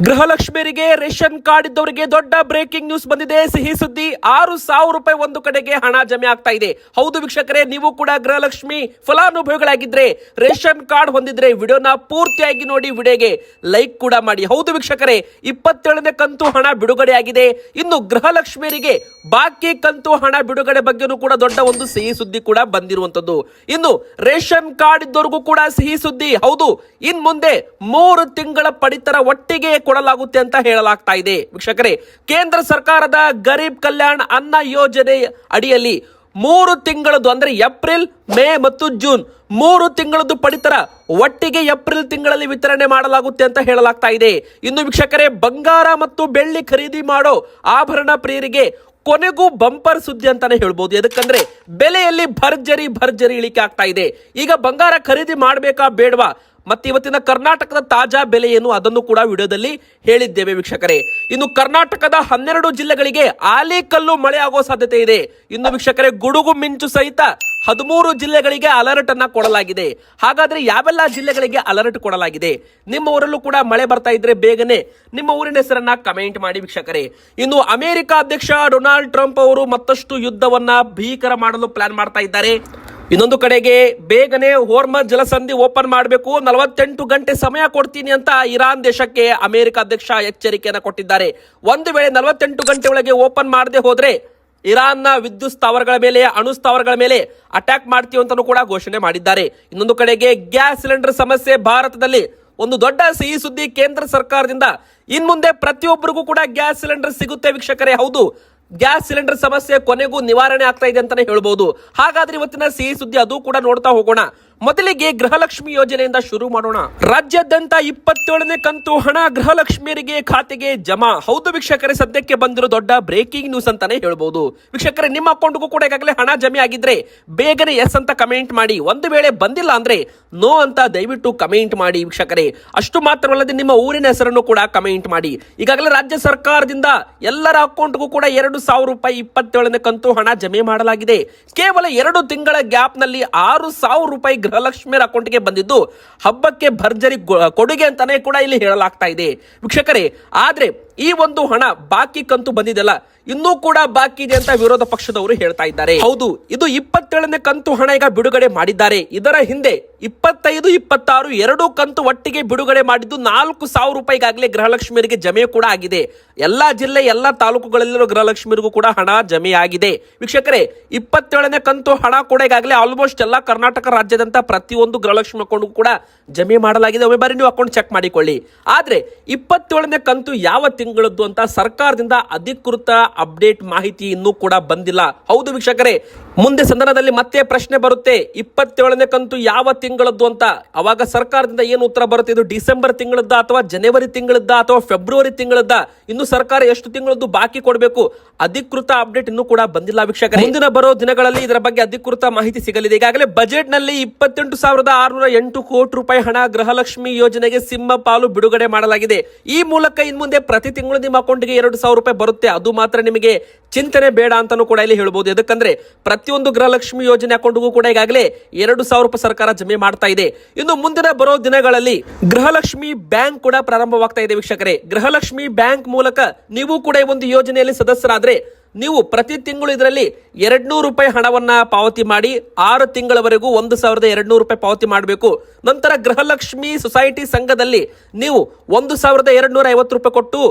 ಗೃಹಲಕ್ಷ್ಮಿಯರಿಗೆ ration card ಇದ್ದವರಿಗೆ ದೊಡ್ಡ breaking news ಬಂದಿದೆ. ಸಿಹಿ ಸುದ್ದಿ, 6,000 ರೂಪಾಯಿ ಒಂದು ಕಡೆಗೆ ಹಣ ಜಮೆ ಆಗ್ತಾ ಇದೆ. ಹೌದು ವೀಕ್ಷಕರೇ, ನೀವು ಕೂಡ ಗೃಹಲಕ್ಷ್ಮಿ ಫಲಾನುಭವಿಗಳಾಗಿದ್ರೆ, ರೇಷನ್ ಕಾರ್ಡ್ ಹೊಂದಿದ್ರೆ ವಿಡಿಯೋನ ಪೂರ್ತಿಯಾಗಿ ನೋಡಿ, ವಿಡಿಯೋಗೆ ಲೈಕ್ ಕೂಡ ಮಾಡಿ. ಹೌದು ವೀಕ್ಷಕರೇ, 27ನೇ ಕಂತು ಹಣ ಬಿಡುಗಡೆ ಆಗಿದೆ. ಇನ್ನು ಗೃಹಲಕ್ಷ್ಮಿಯರಿಗೆ ಬಾಕಿ ಕಂತು ಹಣ ಬಿಡುಗಡೆ ಬಗ್ಗೆನೂ ಕೂಡ ದೊಡ್ಡ ಒಂದು ಸಿಹಿ ಸುದ್ದಿ ಕೂಡ ಬಂದಿರುವಂತದ್ದು. ಇನ್ನು ರೇಷನ್ ಕಾರ್ಡ್ ಇದ್ದವರಿಗೂ ಕೂಡ ಸಿಹಿ ಸುದ್ದಿ. ಹೌದು, ಇನ್ ಮುಂದೆ 3 ತಿಂಗಳ ಪಡಿತರ ಒಟ್ಟಿಗೆ ಕೊಡಲಾಗುತ್ತೆ ಅಂತ ಹೇಳಲಾಗ್ತಾ ಇದೆ. ವೀಕ್ಷಕರೇ, ಕೇಂದ್ರ ಸರ್ಕಾರದ ಗರೀಬ್ ಕಲ್ಯಾಣ ಅನ್ನ ಯೋಜನೆ ಅಡಿಯಲ್ಲಿ 3 ತಿಂಗಳದ್ದು ಅಂದ್ರೆ ಏಪ್ರಿಲ್, ಮೇ ಮತ್ತು ಜೂನ್ 3 ತಿಂಗಳದ್ದು ಪಡಿತರ ಒಟ್ಟಿಗೆ ಏಪ್ರಿಲ್ ತಿಂಗಳಲ್ಲಿ ವಿತರಣೆ ಮಾಡಲಾಗುತ್ತೆ ಅಂತ ಹೇಳಲಾಗ್ತಾ ಇದೆ. ಇನ್ನು ವೀಕ್ಷಕರೇ, ಬಂಗಾರ ಮತ್ತು ಬೆಳ್ಳಿ ಖರೀದಿ ಮಾಡೋ ಆಭರಣ ಪ್ರಿಯರಿಗೆ ಕೊನೆಗೂ ಬಂಪರ್ ಸುದ್ದಿ ಅಂತಾನೆ ಹೇಳ್ಬೋದು. ಯಾಕಂದ್ರೆ ಬೆಲೆಯಲ್ಲಿ ಭರ್ಜರಿ ಇಳಿಕೆ ಆಗ್ತಾ ಇದೆ. ಈಗ ಬಂಗಾರ ಖರೀದಿ ಮಾಡಬೇಕಾ ಬೇಡವಾ, ಮತ್ತೆ ಇವತ್ತಿನ ಕರ್ನಾಟಕದ ತಾಜಾ ಬೆಲೆ ಏನು ಅದನ್ನು ಕೂಡ ವಿಡಿಯೋದಲ್ಲಿ ಹೇಳಿದ್ದೇವೆ ವೀಕ್ಷಕರೇ. ಇನ್ನು ಕರ್ನಾಟಕದ 12 ಜಿಲ್ಲೆಗಳಿಗೆ ಆಲಿಕಲ್ಲು ಮಳೆ ಆಗೋ ಸಾಧ್ಯತೆ ಇದೆ. ಇನ್ನು ವೀಕ್ಷಕರೇ, ಗುಡುಗು ಮಿಂಚು ಸಹಿತ 13 ಜಿಲ್ಲೆಗಳಿಗೆ ಅಲರ್ಟ್ ಅನ್ನ ಕೊಡಲಾಗಿದೆ. ಹಾಗಾದ್ರೆ ಯಾವೆಲ್ಲ ಜಿಲ್ಲೆಗಳಿಗೆ ಅಲರ್ಟ್ ಕೊಡಲಾಗಿದೆ? ನಿಮ್ಮ ಊರಲ್ಲೂ ಕೂಡ ಮಳೆ ಬರ್ತಾ ಇದ್ರೆ ಬೇಗನೆ ನಿಮ್ಮ ಊರಿನ ಹೆಸರನ್ನ ಕಮೆಂಟ್ ಮಾಡಿ ವೀಕ್ಷಕರೇ. ಇನ್ನು ಅಮೆರಿಕ ಅಧ್ಯಕ್ಷ ಡೊನಾಲ್ಡ್ ಟ್ರಂಪ್ ಅವರು ಮತ್ತಷ್ಟು ಯುದ್ಧವನ್ನ ಭೀಕರ ಮಾಡಲು ಪ್ಲಾನ್ ಮಾಡ್ತಾ ಇದ್ದಾರೆ. ಇನ್ನೊಂದು ಕಡೆಗೆ ಬೇಗನೆ ಹೋರ್ಮಜ್ ಜಲಸಂಧಿ ಓಪನ್ ಮಾಡಬೇಕು, 48 ಗಂಟೆ ಸಮಯ ಕೊಡ್ತೀನಿ ಅಂತ ಇರಾನ್ ದೇಶಕ್ಕೆ ಅಮೆರಿಕ ಅಧ್ಯಕ್ಷ ಎಚ್ಚರಿಕೆಯನ್ನು ಕೊಟ್ಟಿದ್ದಾರೆ. ಒಂದು ವೇಳೆ 48 ಗಂಟೆ ಒಳಗೆ ಓಪನ್ ಮಾಡದೆ ಹೋದ್ರೆ ಇರಾನ್ನ ವಿದ್ಯುತ್ ಸ್ಥಾವರಗಳ ಮೇಲೆ, ಅಣು ಸ್ಥಾವರಗಳ ಮೇಲೆ ಅಟ್ಯಾಕ್ ಮಾಡ್ತೀವಿ ಅಂತಾನೂ ಕೂಡ ಘೋಷಣೆ ಮಾಡಿದ್ದಾರೆ. ಇನ್ನೊಂದು ಕಡೆಗೆ ಗ್ಯಾಸ್ ಸಿಲಿಂಡರ್ ಸಮಸ್ಯೆ ಭಾರತದಲ್ಲಿ ಒಂದು ದೊಡ್ಡ ಸಿಹಿ ಸುದ್ದಿ ಕೇಂದ್ರ ಸರ್ಕಾರದಿಂದ. ಇನ್ ಮುಂದೆ ಪ್ರತಿಯೊಬ್ಬರಿಗೂ ಕೂಡ ಗ್ಯಾಸ್ ಸಿಲಿಂಡರ್ ಸಿಗುತ್ತೆ ವೀಕ್ಷಕರೇ. ಹೌದು, ಗ್ಯಾಸ್ ಸಿಲಿಂಡರ್ ಸಮಸ್ಯೆ ಕೊನೆಗೂ ನಿವಾರಣೆ ಆಗ್ತಾ ಇದೆ ಅಂತಾನೆ ಹೇಳ್ಬಹುದು. ಹಾಗಾದ್ರೆ ಇವತ್ತಿನ ಸಿಹಿ ಸುದ್ದಿ ಅದು ಕೂಡ ನೋಡ್ತಾ ಹೋಗೋಣ. ಮೊದಲಿಗೆ ಗೃಹಲಕ್ಷ್ಮಿ ಯೋಜನೆಯಿಂದ ಶುರು ಮಾಡೋಣ. ರಾಜ್ಯಾದ್ಯಂತ 27ನೇ ಕಂತು ಹಣ ಗೃಹಲಕ್ಷ್ಮಿಯರಿಗೆ ಖಾತೆಗೆ ಜಮಾ. ಹೌದು ವೀಕ್ಷಕರೇ, ಸದ್ಯಕ್ಕೆ ಬಂದಿರೋ ದೊಡ್ಡ ಬ್ರೇಕಿಂಗ್ ನ್ಯೂಸ್ ಅಂತಾನೆ ಹೇಳ್ಬಹುದು. ವೀಕ್ಷಕರೇ, ನಿಮ್ಮ ಅಕೌಂಟ್ಗೂ ಕೂಡ ಈಗಾಗಲೇ ಹಣ ಜಮೆ ಆಗಿದ್ರೆ ಬೇಗನೆ ಎಸ್ ಅಂತ ಕಮೆಂಟ್ ಮಾಡಿ. ಒಂದು ವೇಳೆ ಬಂದಿಲ್ಲ ಅಂದ್ರೆ ನೋ ಅಂತ ದಯವಿಟ್ಟು ಕಮೆಂಟ್ ಮಾಡಿ ವೀಕ್ಷಕರೇ. ಅಷ್ಟು ಮಾತ್ರವಲ್ಲದೆ ನಿಮ್ಮ ಊರಿನ ಹೆಸರನ್ನು ಕೂಡ ಕಮೆಂಟ್ ಮಾಡಿ. ಈಗಾಗಲೇ ರಾಜ್ಯ ಸರ್ಕಾರದಿಂದ ಎಲ್ಲರ ಅಕೌಂಟ್ಗೂ ಕೂಡ 2,000 ರೂಪಾಯಿ 27ನೇ ಕಂತು ಹಣ ಜಮೆ ಮಾಡಲಾಗಿದೆ. ಕೇವಲ 2 ತಿಂಗಳ ಗ್ಯಾಪ್ ನಲ್ಲಿ 6,000 ರೂಪಾಯಿ ಗೃಹಲಕ್ಷ್ಮಿಯರ ಅಕೌಂಟ್ಗೆ ಬಂದಿದ್ದು ಹಬ್ಬಕ್ಕೆ ಭರ್ಜರಿ ಕೊಡುಗೆ ಅಂತಾನೆ ಕೂಡ ಇಲ್ಲಿ ಹೇಳಲಾಗ್ತಾ ಇದೆ ವೀಕ್ಷಕರೇ. ಆದ್ರೆ ಈ ಒಂದು ಹಣ ಬಾಕಿ ಕಂತು ಬಂದಿದೆಲ್ಲ, ಇನ್ನೂ ಕೂಡ ಬಾಕಿ ಇದೆ ಅಂತ ವಿರೋಧ ಪಕ್ಷದವರು ಹೇಳ್ತಾ ಇದ್ದಾರೆ. ಹೌದು, ಇದು 27ನೇ ಕಂತು ಹಣ ಈಗ ಬಿಡುಗಡೆ ಮಾಡಿದ್ದಾರೆ. ಇದರ ಹಿಂದೆ 25, 26 2 ಕಂತು ಒಟ್ಟಿಗೆ ಬಿಡುಗಡೆ ಮಾಡಿದ್ದು 4,000 ರೂಪಾಯಿ ಈಗಾಗಲೇ ಗೃಹಲಕ್ಷ್ಮಿಯರಿಗೆ ಜಮೆ ಕೂಡ ಆಗಿದೆ. ಎಲ್ಲಾ ಜಿಲ್ಲೆ, ಎಲ್ಲಾ ತಾಲೂಕುಗಳಲ್ಲಿರೋ ಗೃಹಲಕ್ಷ್ಮಿಯರಿಗೂ ಕೂಡ ಹಣ ಜಮೆ ಆಗಿದೆ ವೀಕ್ಷಕರೇ. 27ನೇ ಕಂತು ಹಣ ಕೂಡ ಈಗಾಗಲೇ ಆಲ್ಮೋಸ್ಟ್ ಎಲ್ಲಾ ಕರ್ನಾಟಕ ರಾಜ್ಯದಂತ ಪ್ರತಿಯೊಂದು ಗೃಹಲಕ್ಷ್ಮಿ ಅಕೌಂಟ್ ಕೂಡ ಜಮೆ ಮಾಡಲಾಗಿದೆ. ಒಮ್ಮೆ ಬಾರಿ ನೀವು ಅಕೌಂಟ್ ಚೆಕ್ ಮಾಡಿಕೊಳ್ಳಿ. ಆದ್ರೆ 27ನೇ ಕಂತು ಯಾವ ತಿಂಗಳದ್ದು ಅಂತ ಸರ್ಕಾರದಿಂದ ಅಧಿಕೃತ ಅಪ್ಡೇಟ್ ಮಾಹಿತಿ ಇನ್ನೂ ಕೂಡ ಬಂದಿಲ್ಲ. ಹೌದು ವೀಕ್ಷಕರೇ, ಮುಂದೆ ಸಂದರ್ಭದಲ್ಲಿ ಮತ್ತೆ ಪ್ರಶ್ನೆ ಬರುತ್ತೆ, 27ನೇ ಕಂತು ಯಾವ ತಿಂಗಳದ್ದು ಅಂತ. ಅವಾಗ ಸರ್ಕಾರದಿಂದ ಏನು ಉತ್ತರ ಬರುತ್ತೆ? ಇದು ಡಿಸೆಂಬರ್ ತಿಂಗಳದ್ದ ಅಥವಾ ಜನವರಿ ತಿಂಗಳದ್ದ ಅಥವಾ ಫೆಬ್ರವರಿ ತಿಂಗಳದ್ದ? ಇನ್ನು ಸರ್ಕಾರ ಎಷ್ಟು ತಿಂಗಳದ್ದು ಬಾಕಿ ಕೊಡಬೇಕು? ಅಧಿಕೃತ ಅಪ್ಡೇಟ್ ಇನ್ನೂ ಕೂಡ ಬಂದಿಲ್ಲ ವೀಕ್ಷಕರೇ. ಮುಂದಿನ ಬರೋ ದಿನಗಳಲ್ಲಿ ಇದರ ಬಗ್ಗೆ ಅಧಿಕೃತ ಮಾಹಿತಿ ಸಿಗಲಿದೆ. ಈಗಾಗಲೇ ಬಜೆಟ್ ನಲ್ಲಿ 28,608 ಕೋಟಿ ರೂಪಾಯಿ ಹಣ ಗೃಹಲಕ್ಷ್ಮಿ ಯೋಜನೆಗೆ ಸಿಂಹ ಪಾಲು ಬಿಡುಗಡೆ ಮಾಡಲಾಗಿದೆ. ಈ ಮೂಲಕ ಇನ್ ಮುಂದೆ ಪ್ರತಿ ತಿಂಗಳು ನಿಮ್ಮ ಅಕೌಂಟ್ಗೆ 2,000 ರೂಪಾಯಿ ಬರುತ್ತೆ. ಅದು ಮಾತ್ರ ನಿಮಗೆ ಚಿಂತನೆ ಬೇಡ ಅಂತಾನೂ ಕೂಡ ಇಲ್ಲಿ ಹೇಳ್ಬೋದು. ಯಾಕಂದ್ರೆ ಪ್ರತಿಯೊಂದು ಗೃಹಲಕ್ಷ್ಮಿ ಯೋಜನೆ ಅಕೌಂಟ್ಗೂ ಕೂಡ ಈಗಾಗಲೇ 2,000 ರೂಪಾಯಿ ಸರ್ಕಾರ ಜಮೆ ಮಾಡ್ತಾ ಇದೆ. ಇನ್ನು ಮುಂದಿನ ಬರೋ ದಿನಗಳಲ್ಲಿ ಗೃಹಲಕ್ಷ್ಮಿ ಬ್ಯಾಂಕ್ ಕೂಡ ಪ್ರಾರಂಭವಾಗ್ತಾ ಇದೆ ವೀಕ್ಷಕರೇ. ಗೃಹಲಕ್ಷ್ಮಿ ಬ್ಯಾಂಕ್ ಮೂಲಕ ನೀವು ಕೂಡ ಈ ಒಂದು ಯೋಜನೆಯಲ್ಲಿ ಸದಸ್ಯರಾದ್ರೆ ನೀವು ಪ್ರತಿ ತಿಂಗಳು ಇದರಲ್ಲಿ 200 ರೂಪಾಯಿ ಹಣವನ್ನ ಪಾವತಿ ಮಾಡಿ 6 ತಿಂಗಳವರೆಗೂ 1,200 ರೂಪಾಯಿ ಪಾವತಿ ಮಾಡಬೇಕು. ನಂತರ ಗೃಹಲಕ್ಷ್ಮಿ ಸೊಸೈಟಿ ಸಂಘದಲ್ಲಿ ನೀವು 1,250 ರೂಪಾಯಿ ಕೊಟ್ಟು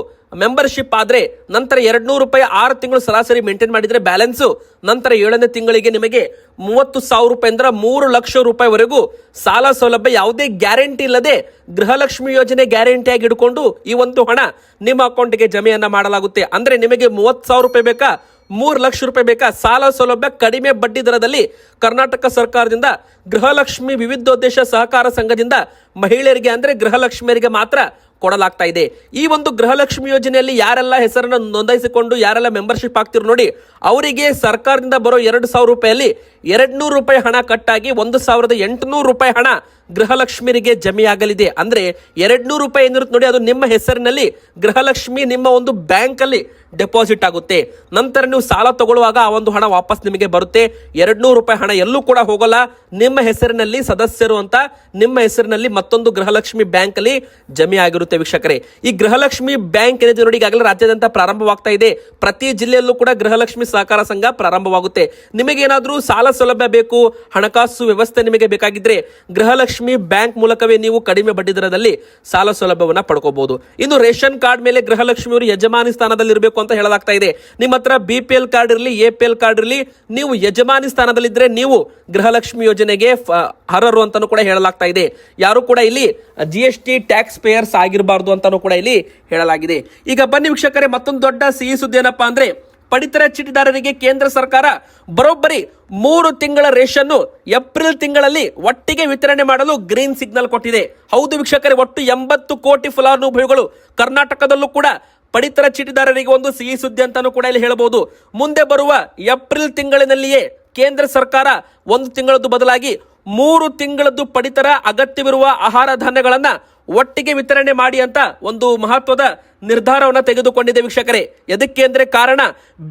ಮೆಂಬರ್ಶಿಪ್ ಆದ್ರೆ ನಂತರ 200 ರೂಪಾಯಿ 6 ತಿಂಗಳು ಸರಾಸರಿ ಮೇಂಟೈನ್ ಮಾಡಿದ್ರೆ ಬ್ಯಾಲೆನ್ಸ್, ನಂತರ 7ನೇ ತಿಂಗಳಿಗೆ ನಿಮಗೆ 30,000 ರೂಪಾಯಿ ಅಂದ್ರೆ 3 ಲಕ್ಷ ರೂಪಾಯಿವರೆಗೂ ಸಾಲ ಸೌಲಭ್ಯ ಯಾವುದೇ ಗ್ಯಾರಂಟಿ ಇಲ್ಲದೆ ಗೃಹಲಕ್ಷ್ಮಿ ಯೋಜನೆ ಗ್ಯಾರಂಟಿಯಾಗಿ ಹಿಡ್ಕೊಂಡು ಈ ಒಂದು ಹಣ ನಿಮ್ಮ ಅಕೌಂಟ್ಗೆ ಜಮೆಯನ್ನ ಮಾಡಲಾಗುತ್ತೆ. ಅಂದ್ರೆ ನಿಮಗೆ 30,000 ರೂಪಾಯಿ ಬೇಕಾ, 3 ಲಕ್ಷ ರೂಪಾಯಿ ಬೇಕಾ, ಸಾಲ ಸೌಲಭ್ಯ ಕಡಿಮೆ ಬಡ್ಡಿ ದರದಲ್ಲಿ ಕರ್ನಾಟಕ ಸರ್ಕಾರದಿಂದ ಗೃಹಲಕ್ಷ್ಮಿ ವಿವಿಧೋದ್ದೇಶ ಸಹಕಾರ ಸಂಘದಿಂದ ಮಹಿಳೆಯರಿಗೆ ಅಂದ್ರೆ ಗೃಹಲಕ್ಷ್ಮಿಯರಿಗೆ ಮಾತ್ರ ಕೊಡಲಾಗ್ತಾ ಇದೆ. ಈ ಒಂದು ಗೃಹಲಕ್ಷ್ಮಿ ಯೋಜನೆಯಲ್ಲಿ ಯಾರೆಲ್ಲ ಹೆಸರನ್ನು ನೋಂದಾಯಿಸಿಕೊಂಡು ಯಾರೆಲ್ಲ ಮೆಂಬರ್ಶಿಪ್ ಆಗ್ತಿರೋ ನೋಡಿ, ಅವರಿಗೆ ಸರ್ಕಾರದಿಂದ ಬರೋ 2,000 ರೂಪಾಯಲ್ಲಿ 200 ರೂಪಾಯಿ ಹಣ ಕಟ್ಟಾಗಿ 1,800 ರೂಪಾಯಿ ಹಣ ಗೃಹಲಕ್ಷ್ಮಿಯರಿಗೆ ಜಮೆಯಾಗಲಿದೆ. ಅಂದ್ರೆ 200 ರೂಪಾಯಿ ಏನಿರುತ್ತೆ ನೋಡಿ, ಅದು ನಿಮ್ಮ ಹೆಸರಿನಲ್ಲಿ ಗೃಹಲಕ್ಷ್ಮಿ ನಿಮ್ಮ ಒಂದು ಬ್ಯಾಂಕ್ ಅಲ್ಲಿ ಡೆಪಾಸಿಟ್ ಆಗುತ್ತೆ. ನಂತರ ನೀವು ಸಾಲ ತಗೊಳ್ಳುವಾಗ ಆ ಒಂದು ಹಣ ವಾಪಸ್ ನಿಮಗೆ ಬರುತ್ತೆ. 200 ರೂಪಾಯಿ ಹಣ ಎಲ್ಲೂ ಕೂಡ ಹೋಗಲ್ಲ. ನಿಮ್ಮ ಹೆಸರಿನಲ್ಲಿ ಸದಸ್ಯರು ಅಂತ ನಿಮ್ಮ ಹೆಸರಿನಲ್ಲಿ ಮತ್ತೊಂದು ಗೃಹಲಕ್ಷ್ಮಿ ಬ್ಯಾಂಕ್ ಅಲ್ಲಿ ಜಮೆ ಆಗಿರುತ್ತೆ ವೀಕ್ಷಕರೇ. ಈ ಗೃಹಲಕ್ಷ್ಮಿ ಬ್ಯಾಂಕ್ ಏನಿದೆ ನೋಡಿ, ಈಗಾಗಲೇ ರಾಜ್ಯಾದ್ಯಂತ ಪ್ರಾರಂಭವಾಗ್ತಾ ಇದೆ. ಪ್ರತಿ ಜಿಲ್ಲೆಯಲ್ಲೂ ಕೂಡ ಗೃಹಲಕ್ಷ್ಮಿ ಸಹಕಾರ ಸಂಘ ಪ್ರಾರಂಭವಾಗುತ್ತೆ. ನಿಮಗೇನಾದ್ರೂ ಸಾಲ ಸೌಲಭ್ಯ ಬೇಕು, ಹಣಕಾಸು ವ್ಯವಸ್ಥೆ ನಿಮಗೆ ಬೇಕಾಗಿದ್ರೆ ಗೃಹಲಕ್ಷ್ಮಿ ಬ್ಯಾಂಕ್ ಮೂಲಕವೇ ನೀವು ಕಡಿಮೆ ಬಡ್ಡಿ ದರದಲ್ಲಿ ಸಾಲ ಸೌಲಭ್ಯವನ್ನ ಪಡ್ಕೋಬಹುದು. ಇನ್ನು ರೇಷನ್ ಕಾರ್ಡ್ ಮೇಲೆ ಗೃಹಲಕ್ಷ್ಮಿಯವರು ಯಜಮಾನಿ ಸ್ಥಾನದಲ್ಲಿ ಇರಬೇಕು ಅಂತ ಹೇಳಲಾಗ್ತಾ ಇದೆ. ನಿಮ್ಮ ಹತ್ರ BPL ಕಾರ್ಡ್ ಇರಲಿ, APL ಕಾರ್ಡ್ ಇರಲಿ, ನೀವು ಯಜಮಾನಿ ಸ್ಥಾನದಲ್ಲಿದ್ರೆ ನೀವು ಗೃಹಲಕ್ಷ್ಮಿ ಯೋಜನೆಗೆ ಅರ್ಹರು ಅಂತಾನೂ ಕೂಡ ಹೇಳಲಾಗ್ತಾ ಇದೆ. ಯಾರು ಕೂಡ ಇಲ್ಲಿ GST ಟ್ಯಾಕ್ಸ್ ಪೇಯರ್ಸ್ ಆಗಿರಬಾರ್ದು ಅಂತಾನೂ ಕೂಡ ಇಲ್ಲಿ ಹೇಳಲಾಗಿದೆ. ಈಗ ಬನ್ನಿ ವೀಕ್ಷಕರೇ, ಮತ್ತೊಂದು ದೊಡ್ಡ ಸಿಹಿ ಸುದ್ದಿ ಏನಪ್ಪಾ ಅಂದ್ರೆ, ಪಡಿತರ ಚೀಟಿದಾರರಿಗೆ ಕೇಂದ್ರ ಸರ್ಕಾರ ಬರೋಬ್ಬರಿ 3 ತಿಂಗಳ ರೇಷನ್ ಏಪ್ರಿಲ್ ತಿಂಗಳಲ್ಲಿ ಒಟ್ಟಿಗೆ ವಿತರಣೆ ಮಾಡಲು ಗ್ರೀನ್ ಸಿಗ್ನಲ್ ಕೊಟ್ಟಿದೆ. ಹೌದು ವೀಕ್ಷಕರೇ, ಒಟ್ಟು 80 ಕೋಟಿ ಫಲಾನುಭವಿಗಳು ಕರ್ನಾಟಕದಲ್ಲೂ ಕೂಡ ಪಡಿತರ ಚೀಟಿದಾರರಿಗೆ ಒಂದು ಸಿಹಿ ಸುದ್ದಿ ಅಂತಾನೂ ಕೂಡ ಇಲ್ಲಿ ಹೇಳಬಹುದು. ಮುಂದೆ ಬರುವ ಏಪ್ರಿಲ್ ತಿಂಗಳಿನಲ್ಲಿಯೇ ಕೇಂದ್ರ ಸರ್ಕಾರ 1 ತಿಂಗಳದ್ದು ಬದಲಾಗಿ 3 ತಿಂಗಳದ್ದು ಪಡಿತರ ಅಗತ್ಯವಿರುವ ಆಹಾರ ಧಾನ್ಯಗಳನ್ನ ಒಟ್ಟಿಗೆ ವಿತರಣೆ ಮಾಡಿ ಅಂತ ಒಂದು ಮಹತ್ವದ ನಿರ್ಧಾರವನ್ನು ತೆಗೆದುಕೊಂಡಿದೆ ವೀಕ್ಷಕರೇ. ಎದಕ್ಕೆ ಅಂದ್ರೆ ಕಾರಣ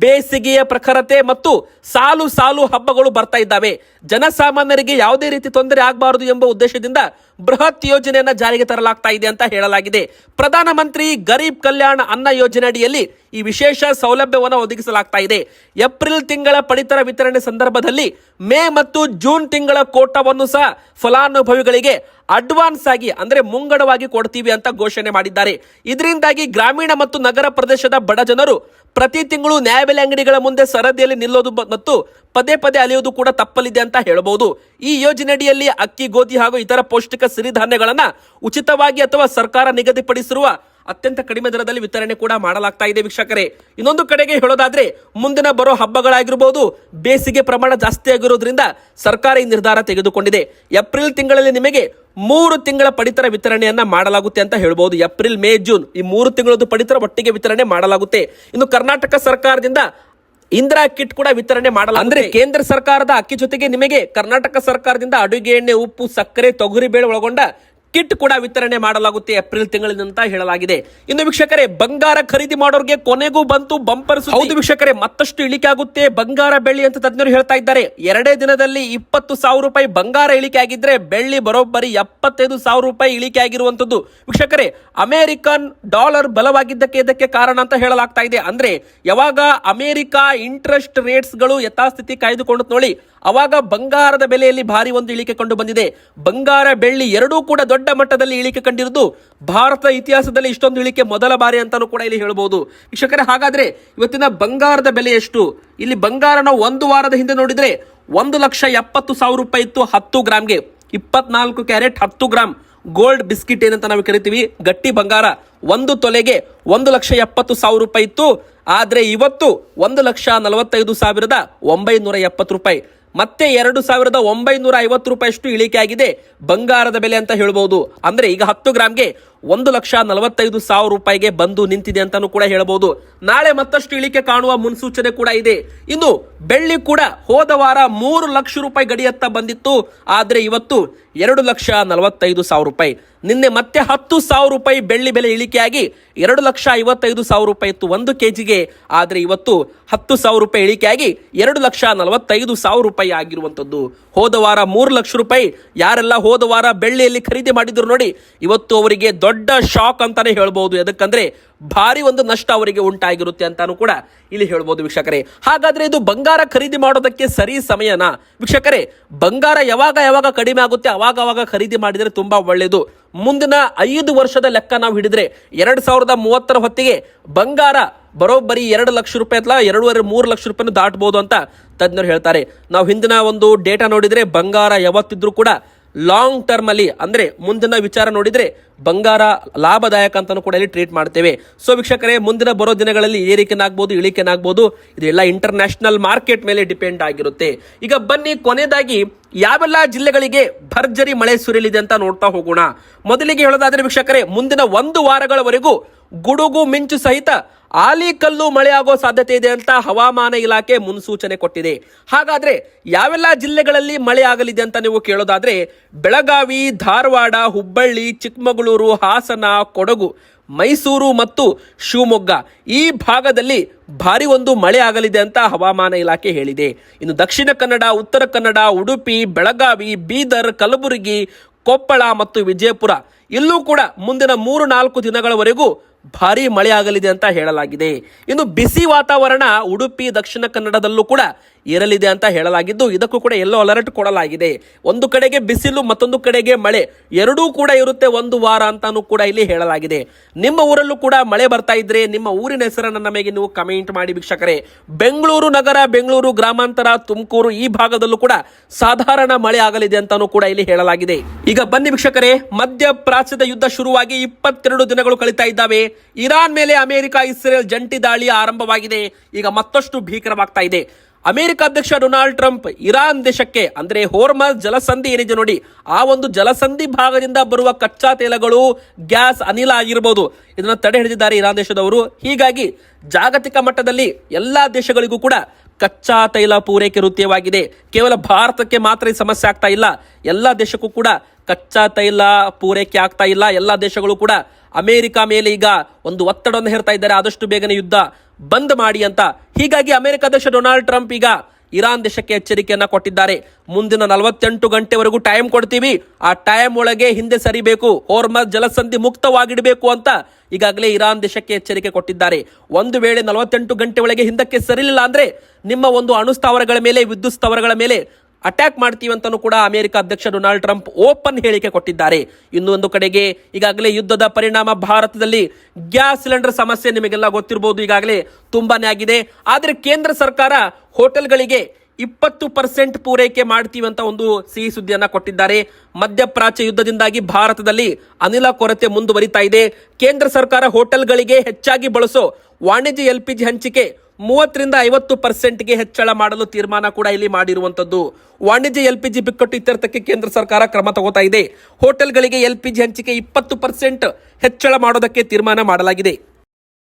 ಬೇಸಿಗೆಯ ಪ್ರಖರತೆ ಮತ್ತು ಸಾಲು ಸಾಲು ಹಬ್ಬಗಳು ಬರ್ತಾ ಇದ್ದಾವೆ. ಜನಸಾಮಾನ್ಯರಿಗೆ ಯಾವುದೇ ರೀತಿ ತೊಂದರೆ ಆಗಬಾರದು ಎಂಬ ಉದ್ದೇಶದಿಂದ ಬೃಹತ್ ಯೋಜನೆಯನ್ನ ಜಾರಿಗೆ ತರಲಾಗ್ತಾ ಇದೆ ಅಂತ ಹೇಳಲಾಗಿದೆ. ಪ್ರಧಾನಮಂತ್ರಿ ಗರೀಬ್ ಕಲ್ಯಾಣ ಅನ್ನ ಯೋಜನೆ ಅಡಿಯಲ್ಲಿ ಈ ವಿಶೇಷ ಸೌಲಭ್ಯವನ್ನು ಒದಗಿಸಲಾಗ್ತಾ ಇದೆ. ಏಪ್ರಿಲ್ ತಿಂಗಳ ಪಡಿತರ ವಿತರಣೆ ಸಂದರ್ಭದಲ್ಲಿ ಮೇ ಮತ್ತು ಜೂನ್ ತಿಂಗಳ ಕೋಟಾವನ್ನು ಸಹ ಫಲಾನುಭವಿಗಳಿಗೆ ಅಡ್ವಾನ್ಸ್ ಆಗಿ ಅಂದ್ರೆ ಮುಂಗಡವಾಗಿ ಕೊಡ್ತೀವಿ ಅಂತ ಘೋಷಣೆ ಮಾಡಿದ್ದಾರೆ. ಇದರಿಂದಾಗಿ ಗ್ರಾಮೀಣ ಮತ್ತು ನಗರ ಪ್ರದೇಶದ ಬಡ ಜನರು ಪ್ರತಿ ತಿಂಗಳು ನ್ಯಾಯಬೆಲೆ ಅಂಗಡಿಗಳ ಮುಂದೆ ಸರದಿಯಲ್ಲಿ ನಿಲ್ಲೋದು ಮತ್ತು ಪದೇ ಪದೇ ಅಲೆಯೋದು ಕೂಡ ತಪ್ಪಲಿದೆ ಅಂತ ಹೇಳಬಹುದು. ಈ ಯೋಜನೆಯಡಿಯಲ್ಲಿ ಅಕ್ಕಿ, ಗೋಧಿ ಹಾಗೂ ಇತರ ಪೌಷ್ಟಿಕ ಸಿರಿಧಾನ್ಯಗಳನ್ನ ಉಚಿತವಾಗಿ ಅಥವಾ ಸರ್ಕಾರ ನಿಗದಿಪಡಿಸಿರುವ ಅತ್ಯಂತ ಕಡಿಮೆ ದರದಲ್ಲಿ ವಿತರಣೆ ಕೂಡ ಮಾಡಲಾಗ್ತಾ ಇದೆ ವೀಕ್ಷಕರೇ. ಇನ್ನೊಂದು ಕಡೆಗೆ ಹೇಳೋದಾದ್ರೆ, ಮುಂದಿನ ಬರೋ ಹಬ್ಬಗಳಾಗಿರ್ಬೋದು, ಬೇಸಿಗೆ ಪ್ರಮಾಣ ಜಾಸ್ತಿ ಆಗಿರೋದ್ರಿಂದ ಸರ್ಕಾರ ಈ ನಿರ್ಧಾರ ತೆಗೆದುಕೊಂಡಿದೆ. ಏಪ್ರಿಲ್ ತಿಂಗಳಲ್ಲಿ ನಿಮಗೆ 3 ತಿಂಗಳ ಪಡಿತರ ವಿತರಣೆಯನ್ನ ಮಾಡಲಾಗುತ್ತೆ ಅಂತ ಹೇಳ್ಬಹುದು. ಏಪ್ರಿಲ್, ಮೇ, ಜೂನ್ ಈ 3 ತಿಂಗಳದ್ದು ಪಡಿತರ ಒಟ್ಟಿಗೆ ವಿತರಣೆ ಮಾಡಲಾಗುತ್ತೆ. ಇನ್ನು ಕರ್ನಾಟಕ ಸರ್ಕಾರದಿಂದ ಇಂದಿರಾ ಕಿಟ್ ಕೂಡ ವಿತರಣೆ ಮಾಡಲಾಗುತ್ತೆ. ಅಂದ್ರೆ ಕೇಂದ್ರ ಸರ್ಕಾರದ ಅಕ್ಕಿ ಜೊತೆಗೆ ನಿಮಗೆ ಕರ್ನಾಟಕ ಸರ್ಕಾರದಿಂದ ಅಡುಗೆ ಎಣ್ಣೆ, ಉಪ್ಪು, ಸಕ್ಕರೆ, ತೊಗರಿ ಬೇಳೆ ಒಳಗೊಂಡ ಕಿಟ್ ಕೂಡ ವಿತರಣೆ ಮಾಡಲಾಗುತ್ತೆ ಏಪ್ರಿಲ್ ತಿಂಗಳಿನಂತ ಹೇಳಲಾಗಿದೆ. ಇನ್ನು ವೀಕ್ಷಕರೇ, ಬಂಗಾರ ಖರೀದಿ ಮಾಡೋರಿಗೆ ಕೊನೆಗೂ ಬಂತು ಬಂಪರ್ ಸುದ್ದಿ. ಹೌದು ವೀಕ್ಷಕರೇ, ಮತ್ತಷ್ಟು ಇಳಿಕೆ ಆಗುತ್ತೆ ಬಂಗಾರ ಬೆಳ್ಳಿ ಅಂತ ತಜ್ಞರು ಹೇಳ್ತಾ ಇದ್ದಾರೆ. 2 ದಿನದಲ್ಲಿ 20,000 ರೂಪಾಯಿ ಬಂಗಾರ ಇಳಿಕೆ ಆಗಿದ್ರೆ ಬೆಳ್ಳಿ ಬರೋಬ್ಬರಿ 75,000 ರೂಪಾಯಿ ಇಳಿಕೆ ಆಗಿರುವಂತದ್ದು. ವೀಕ್ಷಕರೇ, ಅಮೆರಿಕನ್ ಡಾಲರ್ ಬಲವಾಗಿದ್ದಕ್ಕೆ ಇದಕ್ಕೆ ಕಾರಣ ಅಂತ ಹೇಳಲಾಗ್ತಾ ಇದೆ. ಅಂದ್ರೆ ಯಾವಾಗ ಅಮೆರಿಕ ಇಂಟ್ರೆಸ್ಟ್ ರೇಟ್ಸ್ ಗಳು ಯಥಾಸ್ಥಿತಿ ಕಾಯ್ದುಕೊಂಡು ನೋಡಿ, ಅವಾಗ ಬಂಗಾರದ ಬೆಲೆಯಲ್ಲಿ ಭಾರಿ ಒಂದು ಇಳಿಕೆ ಕಂಡು ಬಂದಿದೆ. ಬಂಗಾರ ಬೆಳ್ಳಿ ಎರಡೂ ಕೂಡ ದೊಡ್ಡ ಮಟ್ಟದಲ್ಲಿ ಇಳಿಕೆ ಕಂಡಿರುವುದು ಭಾರತ ಇತಿಹಾಸದಲ್ಲಿ ಇಷ್ಟೊಂದು ಇಳಿಕೆ ಮೊದಲ ಬಾರಿ ಅಂತಾನೂ ಕೂಡ ಇಲ್ಲಿ ಹೇಳಬಹುದು. ವೀಕ್ಷಕರೇ, ಹಾಗಾದ್ರೆ ಇವತ್ತಿನ ಬಂಗಾರದ ಬೆಲೆ ಎಷ್ಟು? ಇಲ್ಲಿ ಬಂಗಾರ ನಾವು 1 ವಾರದ ಹಿಂದೆ ನೋಡಿದ್ರೆ 1,70,000 ರೂಪಾಯಿ ಇತ್ತು 10 ಗ್ರಾಮ್ಗೆ. 24 ಕ್ಯಾರೆಟ್ 10 ಗ್ರಾಮ್ ಗೋಲ್ಡ್ ಬಿಸ್ಕಿಟ್ ಏನಂತ ನಾವು ಕರಿತೀವಿ, ಗಟ್ಟಿ ಬಂಗಾರ 1 ತೊಲೆಗೆ 1,70,000 ರೂಪಾಯಿ ಇತ್ತು. ಆದ್ರೆ ಇವತ್ತು 1,45,970 ರೂಪಾಯಿ, ಮತ್ತೆ 2,950 ರೂಪಾಯಿಷ್ಟು ಇಳಿಕೆ ಆಗಿದೆ ಬಂಗಾರದ ಬೆಲೆ ಅಂತ ಹೇಳ್ಬಹುದು. ಅಂದ್ರೆ ಈಗ 10 ಗ್ರಾಮ್ಗೆ 1,45,000 ರೂಪಾಯಿಗೆ ಬಂದು ನಿಂತಿದೆ ಅಂತಾನೂ ಕೂಡ ಹೇಳಬಹುದು. ನಾಳೆ ಮತ್ತಷ್ಟು ಇಳಿಕೆ ಕಾಣುವ ಮುನ್ಸೂಚನೆ ಕೂಡ ಇದೆ. ಇನ್ನು ಬೆಳ್ಳಿ ಕೂಡ ಹೋದ ವಾರ 3 ಲಕ್ಷ ರೂಪಾಯಿ ಗಡಿಯತ್ತ ಬಂದಿತ್ತು. ಆದ್ರೆ ಇವತ್ತು 2,45,000 ರೂಪಾಯಿ. ನಿನ್ನೆ ಮತ್ತೆ 10,000 ರೂಪಾಯಿ ಬೆಳ್ಳಿ ಬೆಲೆ ಇಳಿಕೆಯಾಗಿ 2,55,000 ರೂಪಾಯಿ ಇತ್ತು 1 ಕೆಜಿಗೆ. ಆದ್ರೆ ಇವತ್ತು 10,000 ರೂಪಾಯಿ ಇಳಿಕೆಯಾಗಿ 2,45,000 ರೂಪಾಯಿ ಆಗಿರುವಂತದ್ದು. ಹೋದ ವಾರ 3 ಲಕ್ಷ ರೂಪಾಯಿ ಯಾರೆಲ್ಲ ಹೋದ ವಾರ ಬೆಳ್ಳಿಯಲ್ಲಿ ಖರೀದಿ ಮಾಡಿದ್ರು ನೋಡಿ, ಇವತ್ತು ಅವರಿಗೆ ದೊಡ್ಡ ಶಾಕ್ ಅಂತಾನೆ ಹೇಳ್ಬಹುದು. ಯಾಕಂದ್ರೆ ಭಾರಿ ಒಂದು ನಷ್ಟ ಅವರಿಗೆ ಉಂಟಾಗಿರುತ್ತೆ ಅಂತಾನು ಕೂಡ ಇಲ್ಲಿ ಹೇಳ್ಬೋದು ವೀಕ್ಷಕರೇ. ಹಾಗಾದ್ರೆ ಇದು ಬಂಗಾರ ಖರೀದಿ ಮಾಡೋದಕ್ಕೆ ಸರಿ ಸಮಯನಾ? ವೀಕ್ಷಕರೇ, ಬಂಗಾರ ಯಾವಾಗ ಕಡಿಮೆ ಆಗುತ್ತೆ ಅವಾಗ ಖರೀದಿ ಮಾಡಿದ್ರೆ ತುಂಬಾ ಒಳ್ಳೆಯದು. ಮುಂದಿನ 5 ವರ್ಷದ ಲೆಕ್ಕ ನಾವು ಹಿಡಿದ್ರೆ 2030 ಹೊತ್ತಿಗೆ ಬಂಗಾರ ಬರೋಬ್ಬರಿ 2 ಲಕ್ಷ ರೂಪಾಯಿ ಅಥವಾ 2.5-3 ಲಕ್ಷ ರೂಪಾಯಿ ದಾಟಬಹುದು ಅಂತ ತಜ್ಞರು ಹೇಳ್ತಾರೆ. ನಾವು ಹಿಂದಿನ ಒಂದು ಡೇಟಾ ನೋಡಿದ್ರೆ ಬಂಗಾರ ಯಾವತ್ತಿದ್ರೂ ಕೂಡ ಲಾಂಗ್ ಟರ್ಮ್ ಅಲ್ಲಿ ಅಂದ್ರೆ ಮುಂದಿನ ವಿಚಾರ ನೋಡಿದ್ರೆ ಬಂಗಾರ ಲಾಭದಾಯಕ ಅಂತಾನು ಕೂಡ ಇಲ್ಲಿ ಟ್ರೀಟ್ ಮಾಡ್ತೇವೆ. ಸೊ ವೀಕ್ಷಕರೇ, ಮುಂದಿನ ಬರೋ ದಿನಗಳಲ್ಲಿ ಏರಿಕೆನಾಗಬಹುದು, ಇಳಿಕೆನಾಗಬಹುದು. ಇದೆಲ್ಲ ಇಂಟರ್ನ್ಯಾಷನಲ್ ಮಾರ್ಕೆಟ್ ಮೇಲೆ ಡಿಪೆಂಡ್ ಆಗಿರುತ್ತೆ. ಈಗ ಬನ್ನಿ ಕೊನೆಯದಾಗಿ ಯಾವೆಲ್ಲ ಜಿಲ್ಲೆಗಳಿಗೆ ಭರ್ಜರಿ ಮಳೆ ಸುರಿಯಲಿದೆ ಅಂತ ನೋಡ್ತಾ ಹೋಗೋಣ. ಮೊದಲಿಗೆ ಹೇಳೋದಾದ್ರೆ ವೀಕ್ಷಕರೇ, ಮುಂದಿನ 1 ವಾರಗಳವರೆಗೂ ಗುಡುಗು ಮಿಂಚು ಸಹಿತ ಆಲಿಕಲ್ಲು ಮಳೆ ಆಗೋ ಸಾಧ್ಯತೆ ಇದೆ ಅಂತ ಹವಾಮಾನ ಇಲಾಖೆ ಮುನ್ಸೂಚನೆ ಕೊಟ್ಟಿದೆ. ಹಾಗಾದ್ರೆ ಯಾವೆಲ್ಲ ಜಿಲ್ಲೆಗಳಲ್ಲಿ ಮಳೆ ಆಗಲಿದೆ ಅಂತ ನೀವು ಕೇಳೋದಾದ್ರೆ, ಬೆಳಗಾವಿ, ಧಾರವಾಡ, ಹುಬ್ಬಳ್ಳಿ, ಚಿಕ್ಕಮಗಳೂರು, ಹಾಸನ, ಕೊಡಗು, ಮೈಸೂರು ಮತ್ತು ಶಿವಮೊಗ್ಗ ಈ ಭಾಗದಲ್ಲಿ ಭಾರಿ ಒಂದು ಮಳೆ ಆಗಲಿದೆ ಅಂತ ಹವಾಮಾನ ಇಲಾಖೆ ಹೇಳಿದೆ. ಇನ್ನು ದಕ್ಷಿಣ ಕನ್ನಡ, ಉತ್ತರ ಕನ್ನಡ, ಉಡುಪಿ, ಬೆಳಗಾವಿ, ಬೀದರ್, ಕಲಬುರಗಿ, ಕೊಪ್ಪಳ ಮತ್ತು ವಿಜಯಪುರ ಇಲ್ಲೂ ಕೂಡ ಮುಂದಿನ 3-4 ದಿನಗಳವರೆಗೂ ಭಾರಿ ಮಳೆ ಆಗಲಿದೆ ಅಂತ ಹೇಳಲಾಗಿದೆ. ಇನ್ನು ಬಿಸಿ ವಾತಾವರಣ ಉಡುಪಿ, ದಕ್ಷಿಣ ಕನ್ನಡದಲ್ಲೂ ಕೂಡ ಇರಲಿದೆ ಅಂತ ಹೇಳಲಾಗಿದ್ದು, ಇದಕ್ಕೂ ಕೂಡ ಯೆಲ್ಲೋ ಅಲರ್ಟ್ ಕೊಡಲಾಗಿದೆ. ಒಂದು ಕಡೆಗೆ ಬಿಸಿಲು, ಮತ್ತೊಂದು ಕಡೆಗೆ ಮಳೆ, ಎರಡೂ ಕೂಡ ಇರುತ್ತೆ ಒಂದು ವಾರ ಅಂತಾನೂ ಕೂಡ ಇಲ್ಲಿ ಹೇಳಲಾಗಿದೆ. ನಿಮ್ಮ ಊರಲ್ಲೂ ಕೂಡ ಮಳೆ ಬರ್ತಾ ಇದ್ರೆ ನಿಮ್ಮ ಊರಿನ ಹೆಸರನ್ನು ನಮಗೆ ನೀವು ಕಮೆಂಟ್ ಮಾಡಿ ವೀಕ್ಷಕರೇ. ಬೆಂಗಳೂರು ನಗರ, ಬೆಂಗಳೂರು ಗ್ರಾಮಾಂತರ, ತುಮಕೂರು ಈ ಭಾಗದಲ್ಲೂ ಕೂಡ ಸಾಧಾರಣ ಮಳೆ ಆಗಲಿದೆ ಅಂತಾನೂ ಕೂಡ ಇಲ್ಲಿ ಹೇಳಲಾಗಿದೆ. ಈಗ ಬನ್ನಿ ವೀಕ್ಷಕರೇ, ಮಧ್ಯಪ್ರಾಚ್ಯದ ಯುದ್ಧ ಶುರುವಾಗಿ 22 ದಿನಗಳು ಕಳೀತಾ ಇದ್ದಾವೆ. ಇರಾನ್ ಮೇಲೆ ಅಮೆರಿಕ, ಇಸ್ರೇಲ್ ಜಂಟಿ ದಾಳಿ ಆರಂಭವಾಗಿದೆ. ಈಗ ಮತ್ತಷ್ಟು ಭೀಕರವಾಗ್ತಾ ಇದೆ. ಅಮೆರಿಕ ಅಧ್ಯಕ್ಷ ಡೊನಾಲ್ಡ್ ಟ್ರಂಪ್ ಇರಾನ್ ದೇಶಕ್ಕೆ, ಅಂದ್ರೆ ಹೋರ್ಮಜ್ ಜಲಸಂಧಿ ಏನಿದೆ ನೋಡಿ, ಆ ಒಂದು ಜಲಸಂಧಿ ಭಾಗದಿಂದ ಬರುವ ಕಚ್ಚಾ ತೈಲಗಳು, ಗ್ಯಾಸ್, ಅನಿಲ ಆಗಿರಬಹುದು, ಇದನ್ನ ತಡೆ ಹಿಡಿದಿದ್ದಾರೆ ಇರಾನ್ ದೇಶದವರು. ಹೀಗಾಗಿ ಜಾಗತಿಕ ಮಟ್ಟದಲ್ಲಿ ಎಲ್ಲಾ ದೇಶಗಳಿಗೂ ಕೂಡ ಕಚ್ಚಾ ತೈಲ ಪೂರೈಕೆ ವೃತ್ತಿಯವಾಗಿದೆ. ಕೇವಲ ಭಾರತಕ್ಕೆ ಮಾತ್ರ ಈ ಸಮಸ್ಯೆ ಆಗ್ತಾ ಇಲ್ಲ, ಎಲ್ಲ ದೇಶಕ್ಕೂ ಕೂಡ ಕಚ್ಚಾ ತೈಲ ಪೂರೈಕೆ ಆಗ್ತಾ ಇಲ್ಲ. ಎಲ್ಲ ದೇಶಗಳು ಕೂಡ ಅಮೆರಿಕ ಮೇಲೆ ಈಗ ಒಂದು ಒತ್ತಡವನ್ನು ಹೇರ್ತಾ ಇದ್ದಾರೆ, ಆದಷ್ಟು ಬೇಗನೆ ಯುದ್ಧ ಬಂದ್ ಮಾಡಿ ಅಂತ. ಹೀಗಾಗಿ ಅಮೆರಿಕ ಅಧ್ಯಕ್ಷ ಡೊನಾಲ್ಡ್ ಟ್ರಂಪ್ ಈಗ ಇರಾನ್ ದೇಶಕ್ಕೆ ಎಚ್ಚರಿಕೆಯನ್ನ ಕೊಟ್ಟಿದ್ದಾರೆ. ಮುಂದಿನ 48 ಗಂಟೆವರೆಗೂ ಟೈಮ್ ಕೊಡ್ತೀವಿ, ಆ ಟೈಮ್ ಒಳಗೆ ಹಿಂದೆ ಸರಿಬೇಕು, ಹೋರ್ಮಜ್ ಜಲಸಂಧಿ ಮುಕ್ತವಾಗಿಡಬೇಕು ಅಂತ ಈಗಾಗಲೇ ಇರಾನ್ ದೇಶಕ್ಕೆ ಎಚ್ಚರಿಕೆ ಕೊಟ್ಟಿದ್ದಾರೆ. ಒಂದು ವೇಳೆ 48 ಗಂಟೆ ಒಳಗೆ ಹಿಂದಕ್ಕೆ ಸರಿಲಿಲ್ಲ ಅಂದ್ರೆ ನಿಮ್ಮ ಒಂದು ಅಣು ಸ್ಥಾವರಗಳ ಮೇಲೆ, ವಿದ್ಯುತ್ ಸ್ಥಾವರಗಳ ಮೇಲೆ ಅಟ್ಯಾಕ್ ಮಾಡ್ತೀವಿ ಅಂತಾನೂ ಕೂಡ ಅಮೆರಿಕ ಅಧ್ಯಕ್ಷ ಡೊನಾಲ್ಡ್ ಟ್ರಂಪ್ ಓಪನ್ ಹೇಳಿಕೆ ಕೊಟ್ಟಿದ್ದಾರೆ. ಇನ್ನೊಂದು ಕಡೆಗೆ ಈಗಾಗಲೇ ಯುದ್ಧದ ಪರಿಣಾಮ ಭಾರತದಲ್ಲಿ ಗ್ಯಾಸ್ ಸಿಲಿಂಡರ್ ಸಮಸ್ಯೆ ನಿಮಗೆಲ್ಲ ಗೊತ್ತಿರಬಹುದು, ಈಗಾಗಲೇ ತುಂಬಾನೇ ಆಗಿದೆ. ಆದರೆ ಕೇಂದ್ರ ಸರ್ಕಾರ ಹೋಟೆಲ್ಗಳಿಗೆ 20% ಪೂರೈಕೆ ಮಾಡ್ತೀವಿ ಅಂತ ಒಂದು ಸಿಹಿ ಸುದ್ದಿಯನ್ನ ಕೊಟ್ಟಿದ್ದಾರೆ. ಮಧ್ಯಪ್ರಾಚ್ಯ ಯುದ್ಧದಿಂದಾಗಿ ಭಾರತದಲ್ಲಿ ಅನಿಲ ಕೊರತೆ ಮುಂದುವರಿತಾ ಇದೆ. ಕೇಂದ್ರ ಸರ್ಕಾರ ಹೋಟೆಲ್ಗಳಿಗೆ ಹೆಚ್ಚಾಗಿ ಬಳಸೋ ವಾಣಿಜ್ಯ LPG ಹಂಚಿಕೆ 30-50% ಹೆಚ್ಚಳ ಮಾಡಲು ತೀರ್ಮಾನ ಕೂಡ ಇಲ್ಲಿ ಮಾಡಿರುವಂತದ್ದು. ವಾಣಿಜ್ಯ LPG ಬಿಕ್ಕಟ್ಟು ಇತ್ಯರ್ಥಕ್ಕೆ ಕೇಂದ್ರ ಸರ್ಕಾರ ಕ್ರಮ ತಗೋತಾ ಇದೆ. ಹೋಟೆಲ್ಗಳಿಗೆ LPG ಹಂಚಿಕೆ 20% ಹೆಚ್ಚಳ ಮಾಡೋದಕ್ಕೆ ತೀರ್ಮಾನ ಮಾಡಲಾಗಿದೆ.